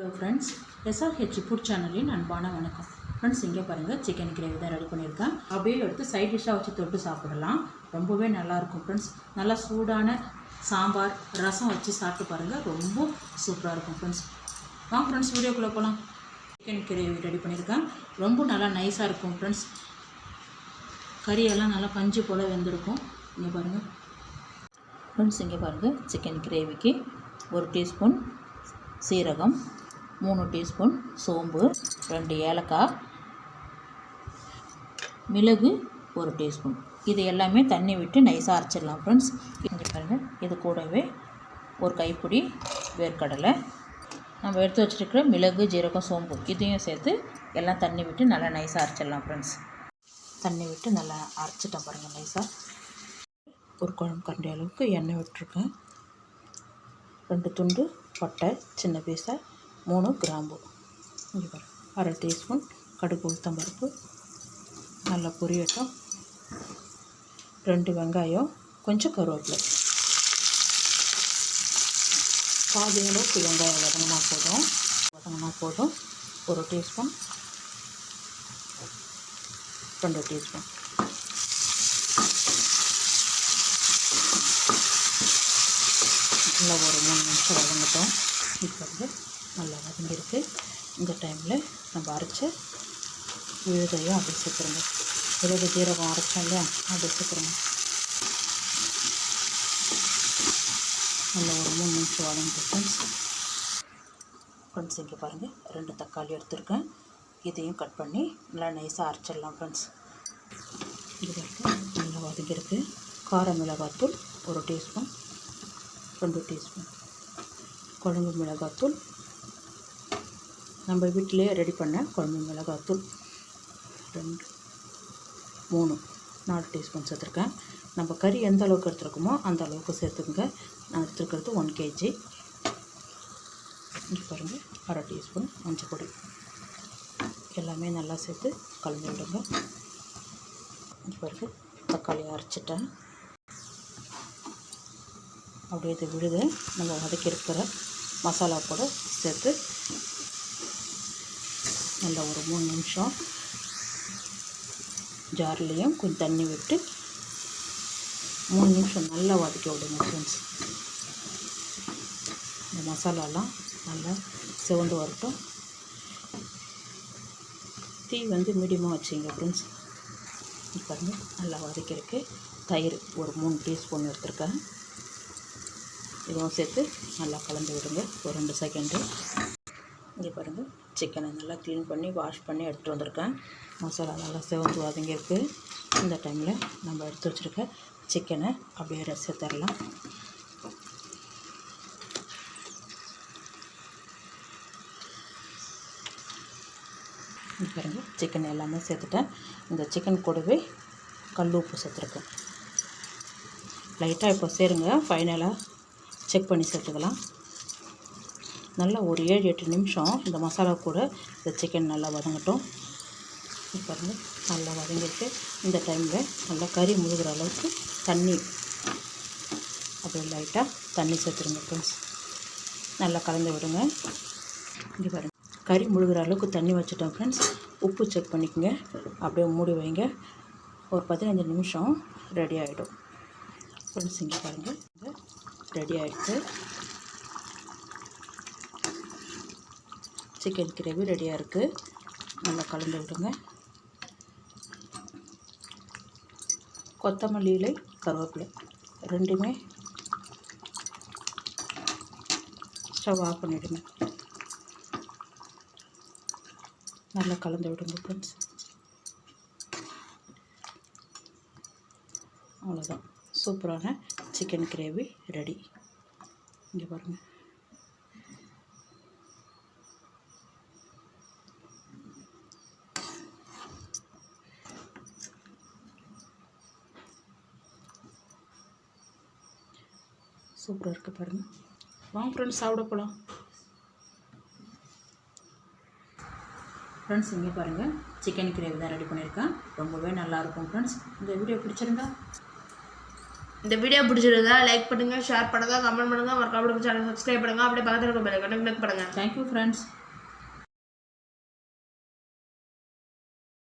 Hello friends, SRH food சேனலின் அன்பான வணக்கம். ஃப்ரெண்ட்ஸ், இங்கே பாருங்கள், சிக்கன் கிரேவி தான் ரெடி பண்ணியிருக்கேன். அப்படியே எடுத்து சைட் டிஷ்ஷாக வச்சு தொட்டு சாப்பிடலாம். ரொம்பவே நல்லாயிருக்கும் ஃப்ரெண்ட்ஸ். நல்லா சூடான சாம்பார் ரசம் வச்சு சாப்பிட்டு பாருங்கள், ரொம்ப சூப்பராக இருக்கும் ஃப்ரெண்ட்ஸ். வாங்க ஃப்ரெண்ட்ஸ், வீடியோக்குள்ளே போகலாம். சிக்கன் கிரேவி ரெடி பண்ணியிருக்கேன். ரொம்ப நல்லா நைஸாக இருக்கும் ஃப்ரெண்ட்ஸ். கறியெல்லாம் நல்லா பஞ்சு போல் வெந்திருக்கும். இங்கே பாருங்கள் ஃப்ரெண்ட்ஸ், இங்கே பாருங்கள், சிக்கன் கிரேவிக்கு 1 டீஸ்பூன் சீரகம், 3 டீஸ்பூன் சோம்பு, 2 ஏலக்காய், மிளகு 1 டீஸ்பூன். இது எல்லாமே தண்ணி விட்டு நைஸாக அரைச்சிடலாம் ஃப்ரெண்ட்ஸ். இங்கே பாருங்கள், இது கூடவே ஒரு கைப்பிடி வேர்க்கடலை, நம்ம எடுத்து வச்சுருக்கிற மிளகு, ஜீரகம், சோம்பு இதையும் சேர்த்து எல்லாம் தண்ணி விட்டு நல்லா நைஸாக அரைச்சிடலாம் ஃப்ரெண்ட்ஸ். தண்ணி விட்டு நல்லா அரைச்சிட்டேன் பாருங்கள் நைஸாக. ஒரு குழம்பு கரண்டி அளவுக்கு எண்ணெய் விட்டுருக்கேன். 2 துண்டு பட்டை சின்ன பீஸாக, 3 கிராம்பு, இங்கே பாருங்கள், 1/2 டீஸ்பூன் கடுகு உளுத்தம்பருப்பு நல்லா பொரியட்டும். 2 வெங்காயம், கொஞ்சம் கருவேப்பிலை, பாதி அளவுக்கு வெங்காயம் வதங்கினா போதும். 1 டீஸ்பூன், 2 டீஸ்பூன் நல்லா ஒரு 3 நிமிஷம் வதங்கட்டும். இப்போ வந்து நல்லா வதங்கிருக்கு. இந்த டைமில் நம்ம அரைச்ச விழுதையும் அப்படி சேர்த்துருங்க. விழுது ஜீரகம் அரைச்சோம் இல்லையா, அப்படி சேர்த்துருங்க. நல்லா ஒரு 3 நிமிஷம் வதங்கிட்டு ஃப்ரெண்ட்ஸ். இங்கே பாருங்கள், 2 தக்காளி எடுத்துருக்கேன். இதையும் கட் பண்ணி நல்லா நைஸாக அரைச்சிடலாம் ஃப்ரெண்ட்ஸ். இது பாருங்கள், நல்லா வதங்கிருக்கு. கார மிளகாத்தூள் 1 டீஸ்பூன், 2 டீஸ்பூன் குழம்பு மிளகாத்தூள், நம்ம வீட்டிலே ரெடி பண்ண குழம்பு மிளகாத்தூள் 2, 3, 4 டீஸ்பூன் சேர்த்துருக்கேன். நம்ம கறி எந்த அளவுக்கு எடுத்துருக்கோமோ அந்த அளவுக்கு சேர்த்துக்குங்க. நான் எடுத்துருக்கிறது 1 kg. இங்கே பாருங்கள், 1/2 டீஸ்பூன் மஞ்சள் பொடி எல்லாமே நல்லா சேர்த்து கலந்து விடுங்க. இங்கே பாருங்கள், தக்காளி அரைச்சிட்டேன். அப்படியே இது விழுது நம்ம வதக்கி இருக்கிற மசாலா கூட சேர்த்து நல்லா ஒரு 3 நிமிஷம் ஜார்லேயும் கொஞ்சம் தண்ணி விட்டு 3 நிமிஷம் நல்லா வதக்கி விடுங்க ஃப்ரெண்ட்ஸ். இந்த மசாலாலாம் நல்லா செவந்து வரட்டும். தீ வந்து மீடியமாக வச்சுங்க ஃப்ரெண்ட்ஸ். இப்போ வந்து நல்லா வதக்கிருக்கு. தயிர் ஒரு 3 டீஸ்பூன் எடுத்துருக்கேன். இதுவும் சேர்த்து நல்லா கலந்து விடுங்க ஒரு 2 செகண்டு. இங்கே பாருங்கள், சிக்கனை நல்லா க்ளீன் பண்ணி வாஷ் பண்ணி எடுத்துகிட்டு வந்திருக்கேன். மசாலா நல்லா செவந்து வதங்கியிருக்கு. இந்த டைமில் நம்ம எடுத்து வச்சுருக்க சிக்கனை அப்படியே சேர்த்துடலாம். இங்கே பாருங்கள், சிக்கன் எல்லாமே சேர்த்துட்டேன். இந்த சிக்கன் கூடவே கல் உப்பு சேர்த்துருக்கேன். லைட்டாக இப்போ சேருங்க, ஃபைனலாக செக் பண்ணி சேர்த்துக்கலாம். நல்லா ஒரு 7-8 நிமிஷம் இந்த மசாலா கூட இந்த சிக்கன் நல்லா வதங்கட்டும். பாருங்கள், நல்லா வதங்கிட்டு இந்த டைமில் நல்லா கறி முழுகிற அளவுக்கு தண்ணி, அப்படியே லைட்டாக தண்ணி சேர்த்துருங்க ஃப்ரெண்ட்ஸ். நல்லா கலந்து விடுங்க. இங்கே பாருங்கள், கறி முழுகிற அளவுக்கு தண்ணி வச்சுட்டோம் ஃப்ரெண்ட்ஸ். உப்பு செக் பண்ணிக்கோங்க. அப்படியே மூடி வைங்க. ஒரு 15 நிமிஷம் ரெடி ஆகிடும் ஃப்ரெண்ட்ஸ். இங்கே பாருங்கள், ரெடி ஆகிடுச்சு. சிக்கன் கிரேவி ரெடியாக இருக்குது. நல்லா கலந்து விடுங்க. கொத்தமல்லி இலை, கருவேப்பிலை ரெண்டுமே ஸ்டவ் ஆஃப் பண்ணிவிடுங்க. நல்லா கலந்து விடுங்க ஃப்ரெண்ட்ஸ். அவ்வளோதான், சூப்பரான சிக்கன் கிரேவி ரெடி. இங்கே பாருங்கள், சூப்பராக இருக்குது பாருங்கள். வாங்க ஃப்ரெண்ட்ஸ், சாப்பிட போகலாம். ஃப்ரெண்ட்ஸ், இங்கே பாருங்கள், சிக்கன் கிரேவி தான் ரெடி பண்ணியிருக்கேன். ரொம்பவே நல்லாயிருக்கும் ஃப்ரெண்ட்ஸ். இந்த வீடியோ பிடிச்சிருந்தா இந்த வீடியோ பிடிச்சிருந்தா லைக் பண்ணுங்கள், ஷேர் பண்ணுங்கள், கமெண்ட் பண்ணுங்கள், மறக்காம சேனல் சப்ஸ்கிரைப் பண்ணுங்கள், அப்படியே பக்கத்தில் இருக்க பெல் ஐகானை கிளிக் பண்ணுங்கள். Thank you friends.